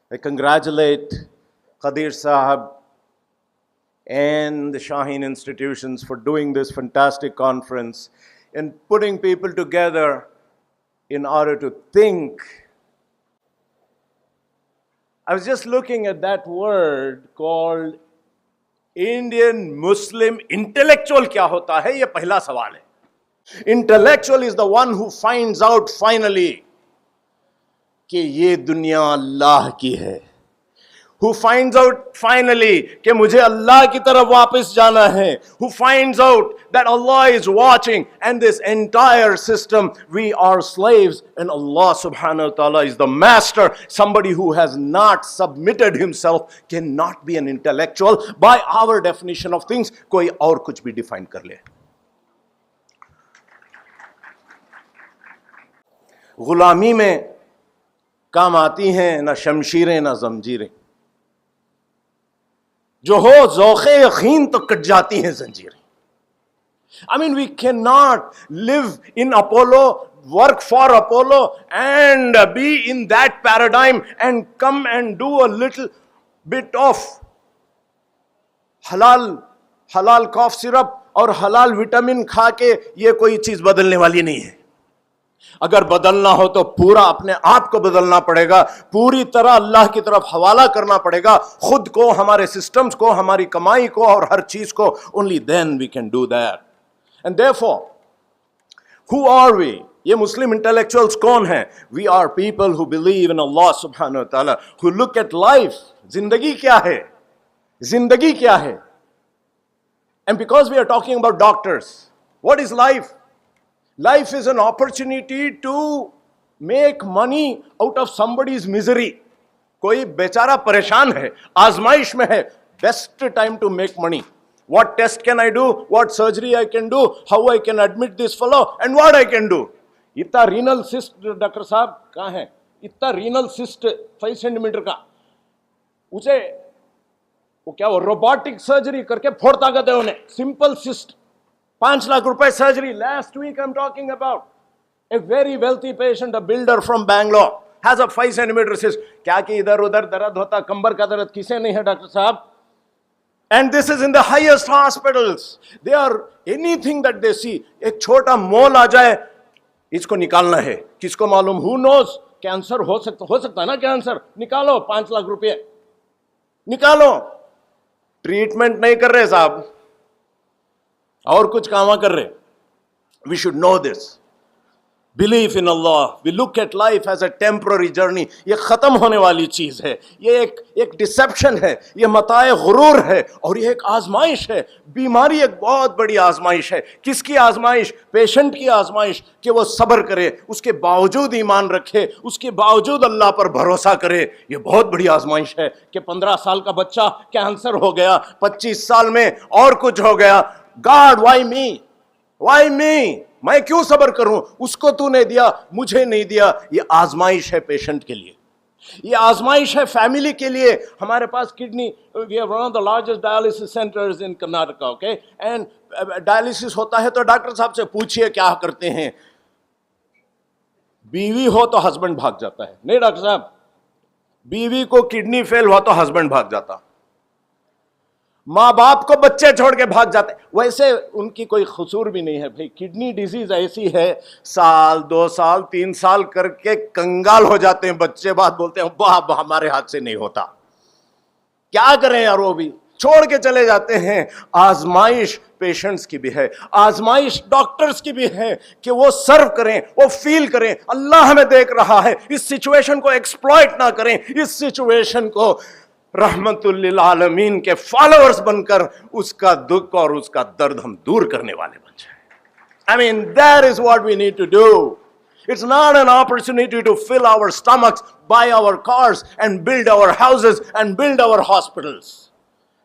I congratulate Qadir Sahab and the Shaheen institutions for doing this fantastic conference and putting people together in order to think. I was just looking at that word called Indian Muslim intellectual. क्या होता है? ये पहला सवाल है. Intellectual is the one who finds out finally कि ये दुनिया अल्लाह की है. Who finds out finally कि मुझे अल्लाह की तरफ वापस जाना है. Who finds out that Allah is watching and this entire system, we are slaves and Allah subhanahu wa ta'ala is the master. Somebody who has not submitted himself cannot be an intellectual. By our definition of things, कोई और कुछ भी define कर ले. गुलामी में काम आती हैं ना शमशीरें ना जंजीरें. जो हो ज़ौक़े यकीन तो कट जाती हैं जंजीरें. I mean, we cannot live in Apollo, work for Apollo, and be in that paradigm and come and do a little bit of halal cough syrup और हलाल विटामिन खा के ये कोई चीज बदलने वाली नहीं है. अगर बदलना हो तो पूरा अपने आप को बदलना पड़ेगा, पूरी तरह अल्लाह की तरफ हवाला करना पड़ेगा, खुद को, हमारे सिस्टम्स को, हमारी कमाई को और हर चीज को. Only then we can do that. And therefore who are we? ये मुस्लिम इंटेलेक्चुअल्स कौन हैं? We are people who believe in Allah सुब्हानहू व तआला, हु लुक एट लाइफ. जिंदगी क्या है? जिंदगी क्या है? And because we are talking about doctors, what is life? Life is an opportunity to make money out of somebody's misery. कोई बेचारा परेशान है, आजमाइश में है, best time to make money. What test can I do? What surgery I can do? How I can admit this fellow? And what I can do? इतना renal cyst doctor साहब कहाँ है? इतना रीनल सिस्ट 5 सेंटीमीटर का, उसे वो क्या वो रोबोटिक सर्जरी करके फोड़ ताकत है उन्हें. सिंपल सिस्ट, 5 लाख रुपए surgery. Last week I'm talking about a very wealthy patient, a builder from Bangalore, has a 5 centimeter cyst. क्या कि इधर उधर दर्द होता, कंबर का दर्द किसे नहीं है डॉक्टर साहब? And this is in the highest hospitals. They are anything that they see. एक छोटा मोल आ जाए, इसको निकालना है. किसको मालूम? Who knows? कैंसर हो सकता है ना. कैंसर निकालो, 5 लाख रुपए निकालो. ट्रीटमेंट नहीं कर रहे साहब, और कुछ कामा कर रहे. We should know this. Belief in Allah. We look at life as a temporary journey. ये खत्म होने वाली चीज है. ये एक डिसेप्शन है, ये मताए गुरूर है, और ये एक आजमाइश है. बीमारी एक बहुत बड़ी आजमाइश है. किसकी आजमाइश? पेशेंट की आजमाइश, कि वो सब्र करे, उसके बावजूद ईमान रखे, उसके बावजूद अल्लाह पर भरोसा करे. ये बहुत बड़ी आजमाइश है कि 15 साल का बच्चा कैंसर हो गया, 25 साल में और कुछ हो गया. God, why me? Why me? मैं क्यों सब्र करूं? उसको तूने दिया, मुझे नहीं दिया. ये आजमाइश है पेशेंट के लिए, ये आजमाइश है फैमिली के लिए. हमारे पास kidney, we are one of the largest dialysis centers in Karnataka, okay? And dialysis होता है तो डॉक्टर साहब से पूछिए क्या करते हैं. बीवी हो तो हस्बैंड भाग जाता है. नहीं डॉक्टर साहब, बीवी को किडनी फेल हुआ तो हस्बैंड भाग जाता, माँ बाप को बच्चे छोड़ के भाग जाते. वैसे उनकी कोई कसूर भी नहीं है भाई. किडनी डिजीज ऐसी है, साल 2 साल 3 साल करके कंगाल हो जाते हैं बच्चे. बात बोलते हैं बाप हमारे हाथ से नहीं होता. क्या करें यार, वो भी छोड़ के चले जाते हैं. आजमाइश पेशेंट्स की भी है, आजमाइश डॉक्टर्स की भी है कि वो सर्व करें, वो फील करें अल्लाह हमें देख रहा है. इस सिचुएशन को एक्सप्लॉइट ना करें, इस सिचुएशन को रहमतुल लिल आलमीन के फॉलोअर्स बनकर उसका दुख और उसका दर्द हम दूर करने वाले बन जाए. I mean, that is what we need to do. It's not an opportunity to fill our stomachs, buy our cars and build our houses and build our hospitals.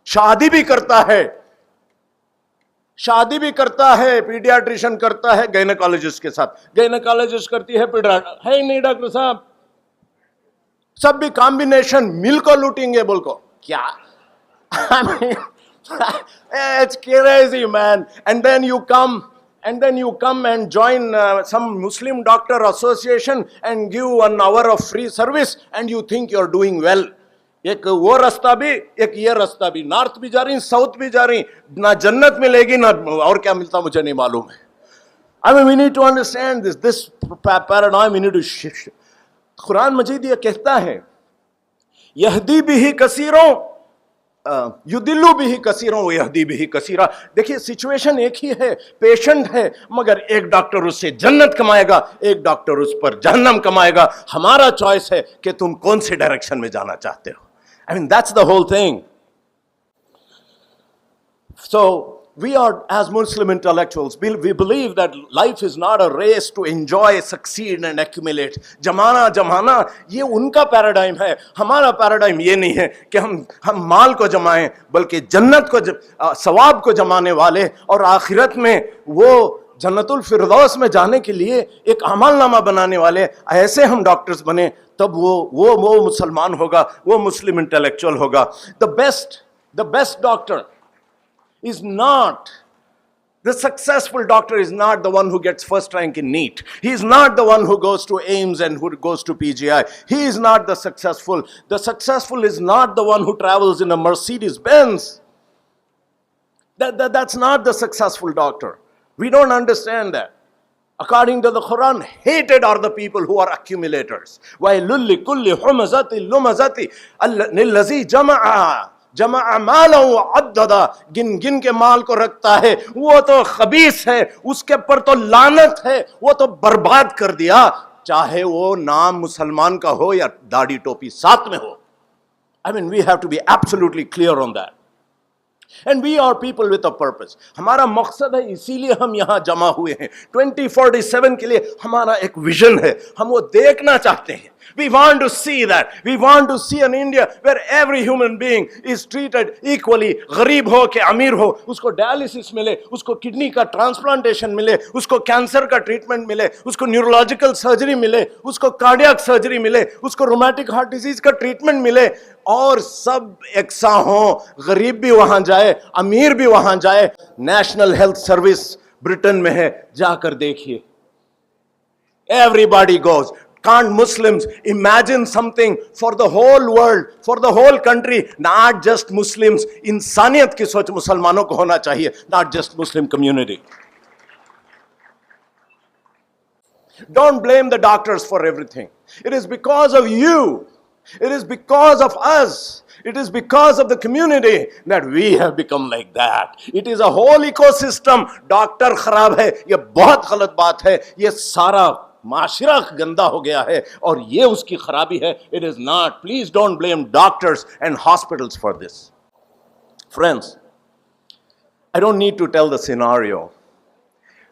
शादी भी करता है, शादी भी करता है, पीडियाट्रिशियन करता है गायनेकोलॉजिस्ट के साथ, गायनेकोलॉजिस्ट करती है है नहीं डॉक्टर साहब. सब भी कॉम्बिनेशन मिल को लूटेंगे बोल को क्या. I mean, it's crazy man. And then you come and then you come and join some Muslim doctor association and give 1 hour of free service and you think you're doing well. एक वो रास्ता भी, एक ये रास्ता भी, north भी जा रही, साउथ भी जा रही, ना जन्नत मिलेगी ना और क्या मिलता मुझे नहीं मालूम है. I mean, we need to understand this paradigm. We need to shift. Quran मजीद ये कहता है, यहदी बिही कसीरों युदिल्लु बिही कसीरों यहदी बिही कसीरा. देखिए सिचुएशन एक ही है, पेशेंट है, मगर एक डॉक्टर उससे जन्नत कमाएगा, एक डॉक्टर उस पर जहन्नम कमाएगा. हमारा चॉइस है कि तुम कौन से डायरेक्शन में जाना चाहते हो. I mean, that's the whole thing. So we are, as Muslim intellectuals, we believe that life is not a race to enjoy, succeed and accumulate. जमाना ये उनका पैराडाइम है. हमारा पैराडाइम ये नहीं है कि हम माल को जमाएं, बल्कि जन्नत को, सवाब को जमाने वाले, और आखिरत में वो जन्नतुल फिरदौस में जाने के लिए एक अमलनामा बनाने वाले. ऐसे हम डॉक्टर्स बने, तब वो मुसलमान होगा, वो मुस्लिम इंटेलेक्चुअल होगा. The best doctor is not, the successful doctor is not the one who gets first rank in NEET. He is not the one who goes to AIMS and who goes to PGI. He is not the successful. The successful is not the one who travels in a Mercedes Benz. That's not the successful doctor. We don't understand that. According to the Quran, hated are the people who are accumulators. وَيْلٌ لِكُلِّ حُمَزَةٍ لُمَزَةٍ الَّذِي जमा मालो अद्ददा, गिन गिन के माल को रखता है, वो तो खबीस है, उसके पर तो लानत है, वो तो बर्बाद कर दिया, चाहे वो नाम मुसलमान का हो या दाढ़ी टोपी साथ में हो. I mean, we have to be absolutely clear on that. And we are people with a purpose. हमारा मकसद है, इसीलिए हम यहाँ जमा हुए हैं. 2047 के लिए हमारा एक विजन है, हम वो देखना चाहते हैं. We want to see that. We want to see an India where every human being is treated equally. गरीब हो के अमीर हो, उसको डायलिसिस मिले, उसको किडनी का ट्रांसप्लांटेशन मिले, उसको कैंसर का ट्रीटमेंट मिले, उसको न्यूरोलॉजिकल सर्जरी मिले, उसको कार्डियक सर्जरी मिले, उसको रोमैटिक हार्ट डिजीज का ट्रीटमेंट मिले, और सब एकसा हो. गरीब भी वहां जाए, अमीर भी वहां जाए. नेशनल हेल्थ सर्विस ब्रिटेन में है, जाकर देखिए. Everybody goes. Can't Muslims imagine something for the whole world, for the whole country, not just Muslims? इंसानियत की सोच मुसलमानों को होना चाहिए, not just Muslim community. Don't blame the doctors for everything. It is because of you. It is because of us. It is because of the community that we have become like that. It is a whole ecosystem. Doctor खराब है, ये बहुत गलत बात है. ये सारा माशरा गंदा हो गया है और ये उसकी खराबी है. It is not. Please don't blame doctors and hospitals for this. Friends, I don't need to tell the scenario.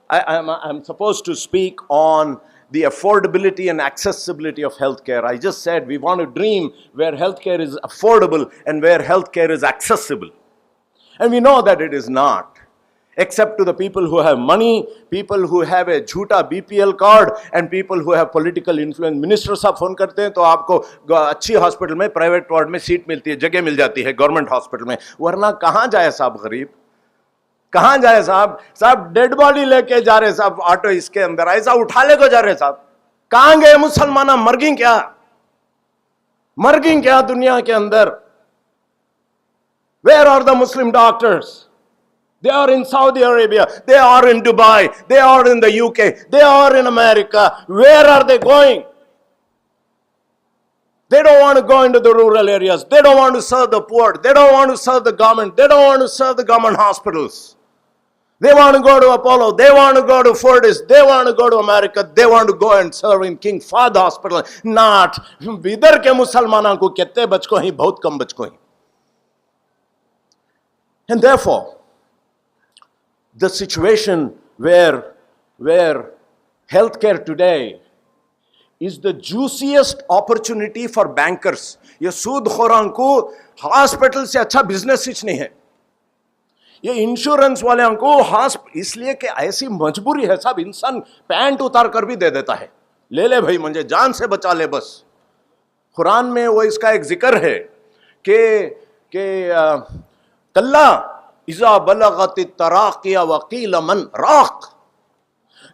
I'm supposed to speak on the affordability and accessibility of healthcare. I just said we want to dream where healthcare is affordable and where healthcare is accessible. And we know that it is not. Except to the people who have money, people who have a झूठा BPL card, and people who have political influence. Minister साहब phone करते हैं तो आपको अच्छी hospital में, private ward में seat मिलती है, जगह मिल जाती है गवर्नमेंट हॉस्पिटल में. वरना कहाँ जाए साहब गरीब, कहाँ जाए साहब? साहब डेड बॉडी लेके जा रहे साहब, ऑटो इसके अंदर ऐसा उठा ले को जा रहे साहब. कहाँ गए मुसलमान? मर गई क्या? मर गई क्या दुनिया के अंदर? Where are the Muslim doctors? They are in Saudi Arabia, they are in Dubai, they are in the UK, they are in America. Where are they going? They don't want to go into the rural areas. They don't want to serve the poor. They don't want to serve the government. They don't want to serve the government hospitals. They want to go to Apollo. They want to go to Fortis. They want to go to America. They want to go and serve in King Fahd Hospital. Not. इधर के मुसलमानों को कितने बच्चों ही, बहुत कम बच्चों ही. And therefore, the situation where healthcare today is the juiciest opportunity for bankers. ये सूदखोरों को हॉस्पिटल से अच्छा बिजनेस ही नहीं है. ये इंश्योरेंस वाले को इसलिए कि ऐसी मजबूरी है साहब, इंसान पैंट उतार कर भी दे देता है. ले ले भाई, मुझे जान से बचा ले बस. कुरान में वो इसका एक जिक्र है कि कल्ला इज़ा बलगत तराक़िया वक़ील मन राक़.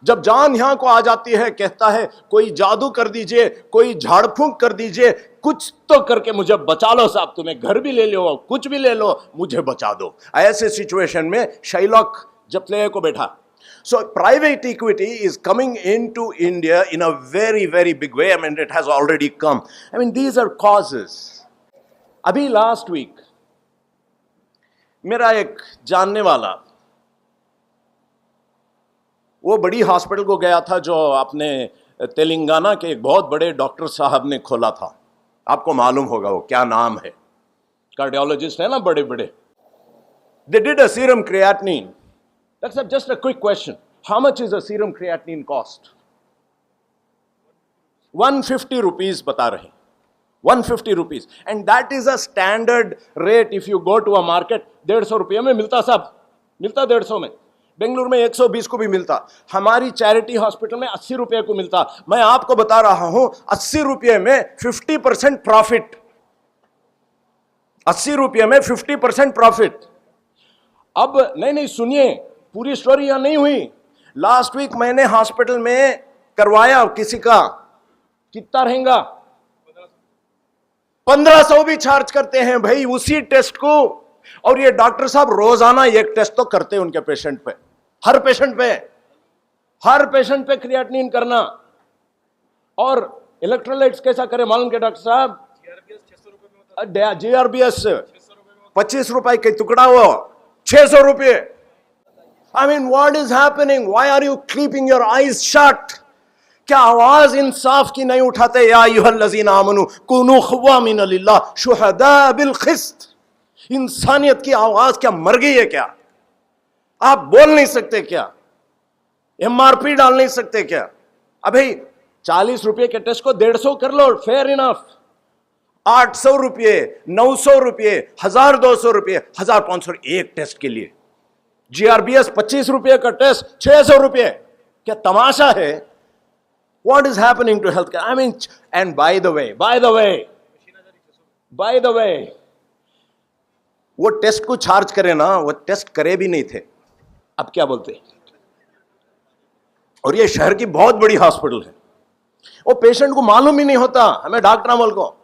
जब जान यहां को आ जाती है, कहता है कोई जादू कर दीजिए, कोई झाड़ फूंक कर दीजिए, कुछ तो करके मुझे बचा लो साहब, तुम्हें घर भी ले लो, कुछ भी ले लो, मुझे बचा दो। ऐसे सिचुएशन में शाइलॉक जपले को बैठा। So private equity is coming into India in a very, very big way. I mean, it has already come. I mean, these are causes. अभी last week, मेरा एक जानने वाला, वो बड़ी हॉस्पिटल को गया था जो आपने तेलंगाना के एक बहुत बड़े डॉक्टर साहब ने खोला था। आपको मालूम होगा वो क्या नाम है, कार्डियोलॉजिस्ट है ना बड़े बड़े। They did a serum creatinine. That's just a quick question. How much is a serum creatinine cost? 150 rupees बता रहे हैं, 150 rupees. And that is a standard rate if you go to a market. 150 रुपये में मिलता साहब, मिलता 150 में। बेंगलुरु में 120 को भी मिलता, हमारी चैरिटी हॉस्पिटल में 80 रुपये को मिलता। मैं आपको बता रहा हूं 80 रुपये में 50% प्रॉफिट, 80 रुपये में 50% प्रॉफिट। अब नहीं सुनिए, पूरी स्टोरी यहां नहीं हुई। लास्ट वीक मैंने हॉस्पिटल में करवाया किसी का, कितना रहेगा, 1500 भी चार्ज करते हैं भाई उसी टेस्ट को। और ये डॉक्टर साहब रोजाना एक टेस्ट तो करते हैं उनके पेशेंट पे, हर पेशेंट पे क्रिएटिनिन करना। और इलेक्ट्रोलाइट्स कैसा करे मालूम के डॉक्टर साहब? जीआरबीएस 25 रुपए के टुकड़ा, हो 600 रुपये। I mean, what is happening? Why are you keeping your eyes shut? क्या आवाज इंसाफ की नहीं उठाते? या अय्युहल्लज़ीना आमनू कुनू ख़व्वामीन लिल्लाह शुहदा बिल क़िस्त। इंसानियत की आवाज क्या मर गई है क्या? आप बोल नहीं सकते क्या? एमआरपी डाल नहीं सकते क्या? अभी 40 रुपये के टेस्ट को 150 कर लो, फेयर इनफ। 800 रुपये, 900 रुपये, 1200 रुपये, 1500 एक टेस्ट के लिए। जीआरबीएस 25 रुपये का टेस्ट 600 रुपये, क्या तमाशा है? What is happening to healthcare? I mean, and by the way, वो टेस्ट को चार्ज करे ना, वो टेस्ट करे भी नहीं थे, अब क्या बोलते? और ये शहर की बहुत बड़ी हॉस्पिटल है, वो पेशेंट को मालूम ही नहीं होता, हमें डॉक्टर अमल को।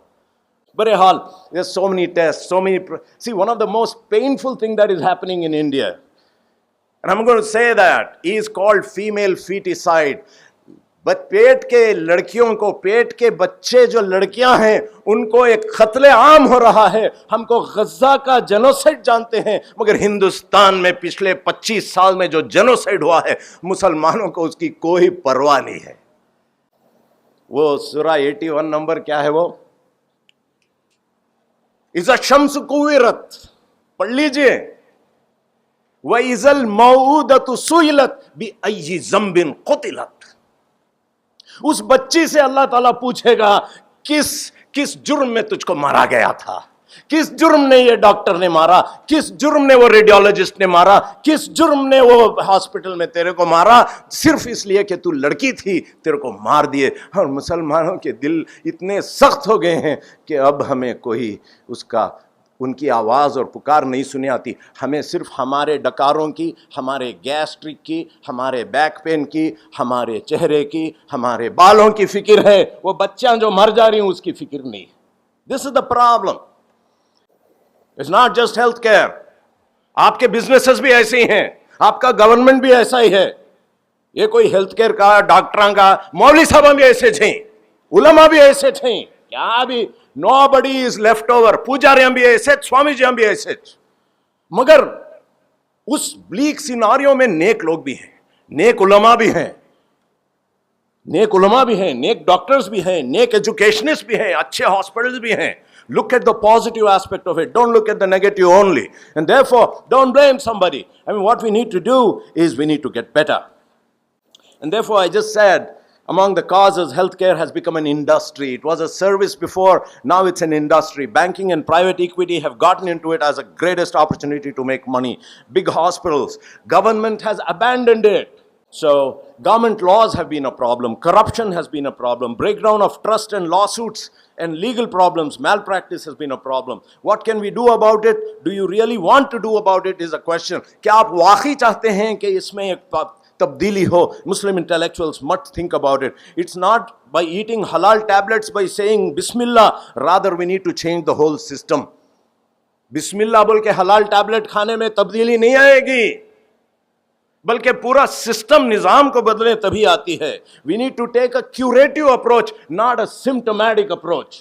बहरहाल, there's so many tests, so many. See, one of the most painful thing that is happening in India, and I'm going to say that, is called female feticide. But पेट के लड़कियों को, पेट के बच्चे जो लड़कियां हैं, उनको एक कत्ले आम हो रहा है। हमको गज्जा का जेनोसाइड जानते हैं, मगर हिंदुस्तान में पिछले 25 साल में जो जेनोसाइड हुआ है, मुसलमानों को उसकी कोई परवाह नहीं है। वो सूरा 81 नंबर क्या है, वो इज़ा शम्स कुव्विरत, पढ़ लीजिए। व इज़ल मौऊदतु सुइलत बिअय्यि ज़ंबिन क़ुतिलत। उस बच्ची से अल्लाह ताला पूछेगा, किस जुर्म में तुझको मारा गया था? किस जुर्म ने ये डॉक्टर ने मारा? किस जुर्म ने वो रेडियोलॉजिस्ट ने मारा? किस जुर्म ने वो हॉस्पिटल में तेरे को मारा? सिर्फ इसलिए कि तू लड़की थी, तेरे को मार दिए। और मुसलमानों के दिल इतने सख्त हो गए हैं कि अब हमें कोई उनकी आवाज़ और पुकार नहीं सुनी आती। हमें सिर्फ हमारे डकारों की, हमारे गैस्ट्रिक की, हमारे बैक पेन की, हमारे चेहरे की, हमारे बालों की फिक्र है। वो बच्चियां जो मर जा रही हैं उसकी फिक्र नहीं। This is the problem. It's not just health care, आपके बिजनेसेस भी ऐसे ही हैं, आपका गवर्नमेंट भी ऐसा ही है। ये कोई हेल्थ केयर का, डॉक्टरों का, मौलवी साहब भी ऐसे थे, उलमा भी ऐसे थे, क्या भी nobody is left over। पुजारियां भी ऐसे, स्वामी जी भी ऐसे। मगर उस ब्लीक सिनारियों में नेक लोग भी हैं, नेक उलमा भी हैं, नेक डॉक्टर्स भी हैं, नेक एजुकेशनिस्ट भी हैं, अच्छे हॉस्पिटल्स भी हैं। Look at the positive aspect of it. Don't look at the negative only. And therefore, don't blame somebody. I mean, what we need to do is we need to get better. And therefore, I just said, among the causes, healthcare has become an industry. It was a service before, now it's an industry. Banking and private equity have gotten into it as a greatest opportunity to make money. Big hospitals, government has abandoned it. So, government laws have been a problem, corruption has been a problem, breakdown of trust and lawsuits and legal problems, malpractice has been a problem. What can we do about it? Do you really want to do about it is a question. क्या आप वाकई चाहते हैं कि इसमें एक तब्दीली हो. Muslim intellectuals must think about it. It's not by eating halal tablets, by saying Bismillah. Rather, we need to change the whole system. बिस्मिल्लाह बोल के हलाल टैबलेट खाने में तब्दीली नहीं आएगी, बल्कि पूरा सिस्टम निजाम को बदले तभी आती है. We need to take a curative approach, not a symptomatic approach.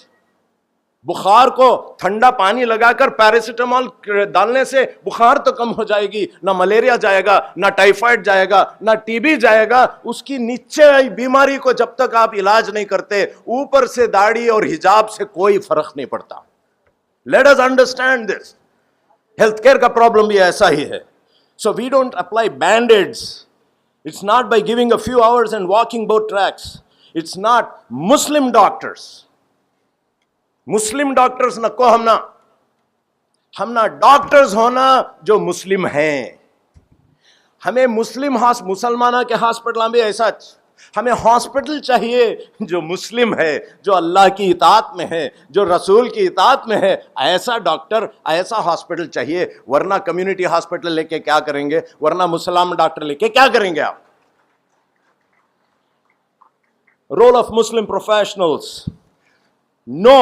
बुखार को ठंडा पानी लगाकर पैरासिटामोल डालने से बुखार तो कम हो जाएगी, ना मलेरिया जाएगा, ना टाइफाइड जाएगा, ना टीबी जाएगा. उसकी नीचे आई बीमारी को जब तक आप इलाज नहीं करते, ऊपर से दाढ़ी और हिजाब से कोई फर्क नहीं पड़ता. Let us understand this. Health care का प्रॉब्लम भी ऐसा ही है. So we don't apply band-aids. It's not by giving a few hours and walking both tracks. It's not. Muslim doctors नको हमना डॉक्टर्स होना जो मुस्लिम हैं. हमें मुसलमाना के हॉस्पिटल में ऐसा हमें हॉस्पिटल चाहिए जो मुस्लिम है, जो अल्लाह की इताअत में है, जो रसूल की इताअत में है. ऐसा डॉक्टर, ऐसा हॉस्पिटल चाहिए. वरना कम्युनिटी हॉस्पिटल लेके क्या करेंगे, वरना मुसलमान डॉक्टर लेके क्या करेंगे आप. Role of Muslim professionals. Know,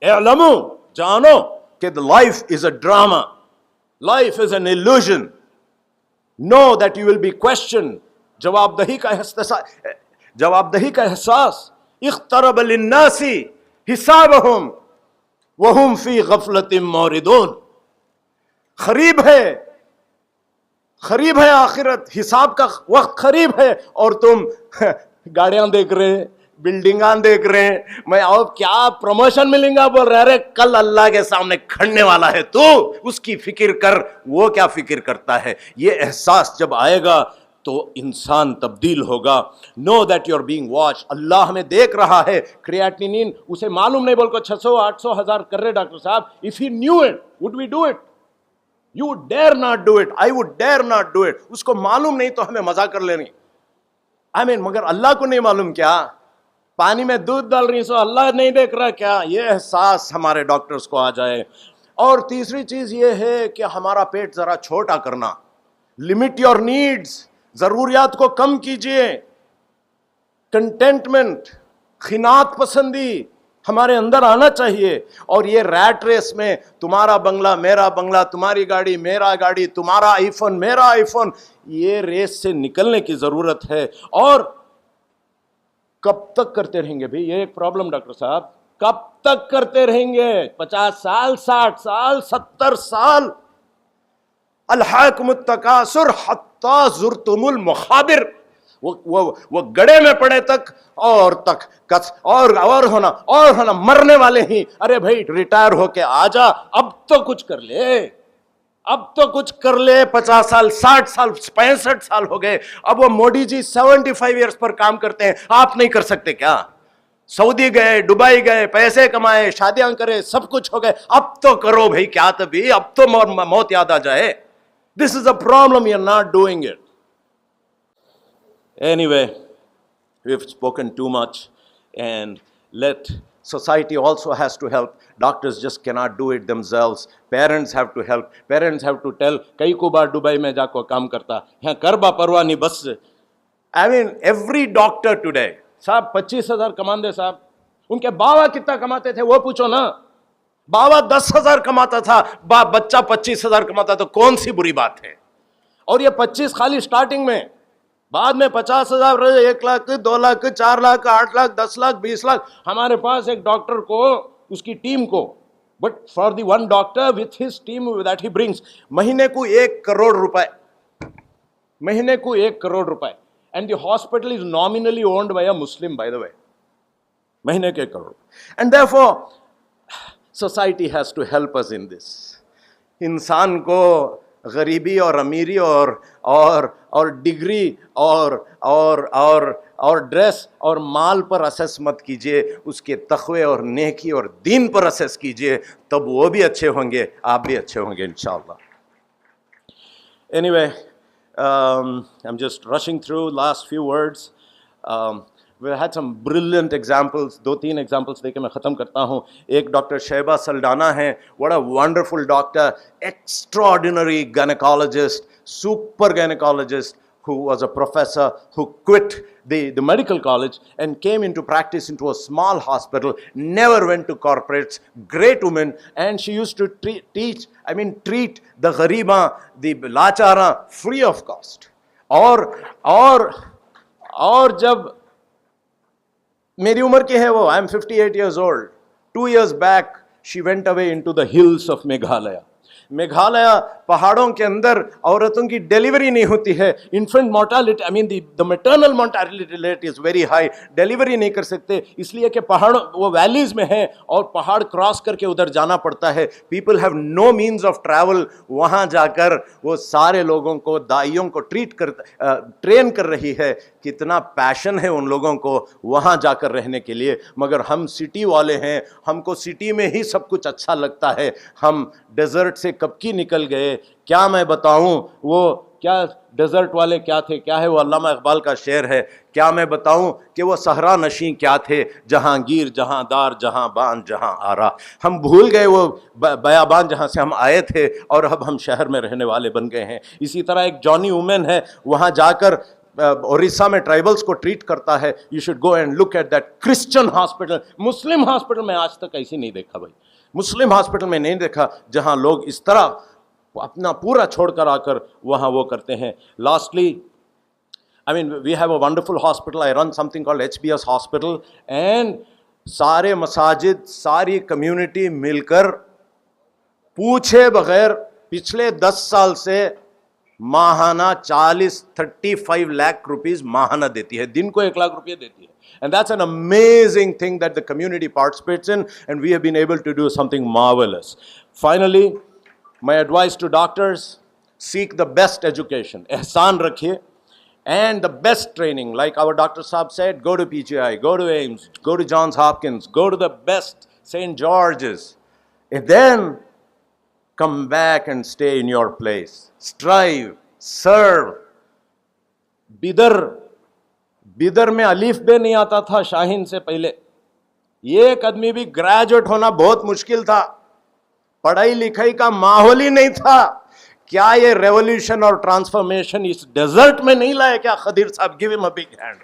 इल्मु, जानो कि life is a drama, life is an illusion. Know that you will be question. जवाबदही का एहसास. इख्तरब लिन्नासी हिसाबहुम वहुम फी गफलतिम मौरिदून. करीब है आखिरत, हिसाब का वक्त करीब है और तुम गाड़ियां देख रहे, बिल्डिंगां देख रहे हैं. मैं और क्या प्रमोशन मिलेगा बोल रहे. अरे कल अल्लाह के सामने खड़ने वाला है तू, उसकी फिक्र कर. वो क्या फिक्र करता है. ये एहसास जब आएगा तो इंसान तब्दील होगा. Know that you are being watch. अल्लाह हमें देख रहा है. क्रिएटिनिन उसे मालूम नहीं बोल को 600 800 1000 कर रहे डॉक्टर साहब. If he knew it would we do it. You would dare not do it. I would dare not do it. उसको मालूम नहीं तो हमें मजा कर लेनी. मगर अल्लाह को नहीं मालूम क्या. पानी में दूध डाल रही सो अल्लाह नहीं देख रहा क्या. ये एहसास हमारे डॉक्टर्स को आ जाए. और तीसरी चीज ये है कि हमारा पेट जरा छोटा करना. Limit your needs. जरूरियात को कम कीजिए. कंटेंटमेंट, खिनात पसंदी हमारे अंदर आना चाहिए. और ये रैट रेस में तुम्हारा बंगला मेरा बंगला, तुम्हारी गाड़ी मेरा गाड़ी, तुम्हारा आईफोन मेरा आईफोन, ये रेस से निकलने की जरूरत है. और कब तक करते रहेंगे भाई. ये एक प्रॉब्लम डॉक्टर साहब. कब तक करते रहेंगे. 50 साल, 60 साल, 70 साल. अलहाकुमुत तकासुर हत्ता जुरतुमुल मखाबिर. वो गड़े में पड़े तक और होना मरने वाले ही. अरे भाई रिटायर होके आजा, अब तो कुछ कर ले, अब तो कुछ कर ले. 50 साल, 60 साल, 65 साल हो गए. अब वो मोदी जी 75 ईयर्स पर काम करते हैं. आप नहीं कर सकते क्या. सऊदी गए, दुबई गए, पैसे कमाए, शादियां करे, सब कुछ हो गए. अब तो करो भाई. क्या तभी अब तो मौत याद आ जाए. This is a problem. You're not doing it. Anyway, we've spoken too much, and society also has to help. Doctors just cannot do it themselves. Parents have to help. Parents have to tell. कई को बार Dubai में जाकर काम करता यहाँ कर बा परवाह नहीं बस. Every doctor today, साहब 25,000 कमाते साहब. उनके बाबा कितना कमाते थे वो पूछो ना. बाबा 10,000 कमाता था, बच्चा 25,000 कमाता. तो कौन सी बुरी बात है. और ये 25 खाली स्टार्टिंग में. बाद में 50,000, 1 लाख, 2 लाख, 4 लाख, 8 लाख, 10 लाख, 20 लाख. हमारे पास एक डॉक्टर को, उसकी टीम को, but for the one doctor with his team that he brings, महीने को 1 करोड़ रुपए. महीने को 1 करोड़ रुपए. And the hospital is nominally owned by a Muslim, by the way. महीने के 1 crore. And therefore society has to help us in this. इंसान को गरीबी और अमीरी और डिग्री और ड्रेस और माल पर असेस मत कीजिए. उसके तक़वे और नेकी और दीन पर असेस कीजिए. तब वो भी अच्छे होंगे, आप भी अच्छे होंगे इंशाअल्लाह. Anyway, I'm just rushing through last few words. We had some brilliant examples. 2-3 examples देके मैं ख़त्म करता हूँ. एक डॉक्टर शैबा सल्डाना है. What a wonderful doctor, extraordinary gynecologist, super gynecologist. who was a professor, who quit the medical college and came into practice into a small hospital, never went to corporates, great woman, and she used to treat the gharima, the lachara, free of cost. और जब मेरी उम्र की है वो, I am 58 years old. 2 years back, she went away into the hills of Meghalaya. Meghalaya पहाड़ों के अंदर औरतों की डिलीवरी नहीं होती है, infant mortality, I mean the maternal mortality rate is very high, delivery नहीं कर सकते इसलिए कि पहाड़ों वो वैलीज में है और पहाड़ क्रॉस करके उधर जाना पड़ता है. People have no means of travel. वहाँ जाकर वो सारे लोगों को, दाइयों को ट्रेन कर रही है. कितना पैशन है उन लोगों को वहाँ जाकर रहने के लिए. मगर हम सिटी वाले हैं, हमको सिटी में ही सब कुछ अच्छा लगता है. हम डेजर्ट से कब की निकल गए. क्या मैं बताऊं, वो क्या डेजर्ट वाले क्या थे, क्या है वो अल्लामा इकबाल का शेर है, क्या मैं बताऊं कि वो सहरा नशी क्या थे, जहांगीर जहां दार जहां बान जहां आरा. हम भूल गए वो बयाबान जहां से हम आए थे और अब हम शहर में रहने वाले बन गए हैं. इसी तरह एक जॉनी वुमेन है, वहां जाकर ओडिशा में ट्राइबल्स को ट्रीट करता है. You should go and look at that Christian hospital. Muslim hospital में आज तक ऐसी नहीं देखा भाई, मुस्लिम हॉस्पिटल में नहीं देखा जहां लोग इस तरह अपना पूरा छोड़कर आकर वहां वो करते हैं. Lastly, I mean, we have a wonderful hospital. I run something called HBS Hospital, and सारे मसाजिद, सारी कम्युनिटी मिलकर पूछे बगैर पिछले 10 साल से माहाना 35 लाख रुपीस माहाना देती है, दिन को 1 लाख रुपये देती है. And that's an amazing thing that the community participates in, and we have been able to do something marvelous. Finally, my advice to doctors: seek the best education, ihsan rakhiye, and the best training. Like our Dr. Saab said, go to PGI, go to AIMS, go to Johns Hopkins, go to the best St. George's, and then come back and stay in your place. Strive, serve. Bidar में अलीफ बे नहीं आता था शाहीन से पहले. एक आदमी भी graduate होना बहुत मुश्किल था, पढ़ाई लिखाई का माहौल ही नहीं था. क्या ये रेवोल्यूशन और ट्रांसफॉर्मेशन इस डेजर्ट में नहीं लाए क्या खदीर साहब? Give him a big hand.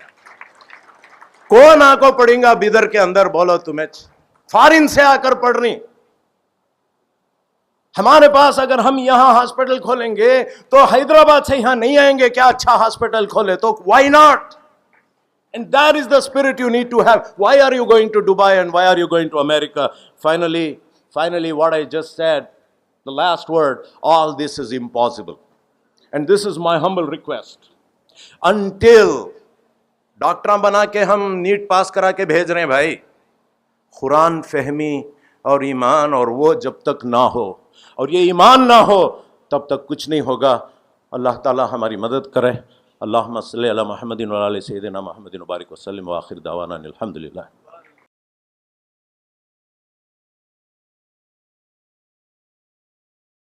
कौन आको पढ़ेगा बिदर के अंदर, बोलो तुम्हें? फॉरेन से आकर पढ़ रही. हमारे पास अगर हम यहां हॉस्पिटल खोलेंगे तो हैदराबाद से यहां नहीं आएंगे क्या अच्छा हॉस्पिटल खोले तो? Why not? And that is the spirit you need to have. Why are you going to Dubai and why are you going to America? Finally, what I just said, the last word, all this is impossible. And this is my humble request. Until doctor बना के हम NEET pass करा के भेज रहे हैं भाई, कुरान फहमी और ईमान और वो जब तक ना हो, और ये ईमान ना हो तब तक कुछ नहीं होगा. अल्लाह ताला हमारी मदद करे. अल्लाहुम्मा सल्ली अला मुहम्मदिन व अला आलि सय्यिदिना मुहम्मदिन व बारिक व सल्लिम व आखिर दावाना अनिल हम्दुलिल्लाह.